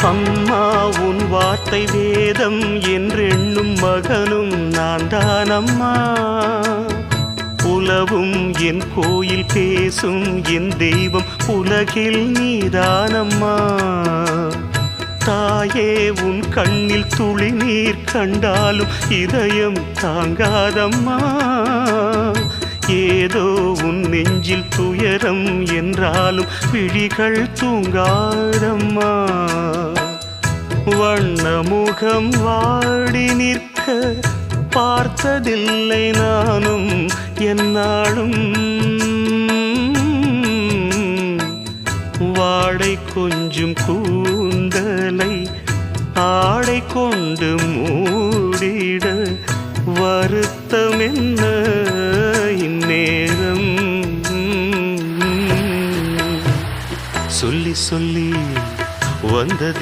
அம்மா உன் வார்த்தை வேதம் என்றெண்ணும் மகனும் நான் தானம்மா. உலவும் என் கோயில் பேசும் என் தெய்வம் உலகில் நீதானம்மா. தாயே உன் கண்ணில் துளி நீர் கண்டாலும் இதயம் தாங்காதம்மா. ஏதோ உன் நெஞ்சில் துயரம் என்றாலும் விழிகள் தூங்காதம்மா. வண்ணமுகம் வாடி நிற்க பார்த்ததில்லை நானும் என்னாலும். வாடை கொஞ்சம் கூந்தலை ஆடை கொண்டு மூடிட வருத்தம் என்ன இந்நேரம். சொல்லி சொல்லி வந்ததில்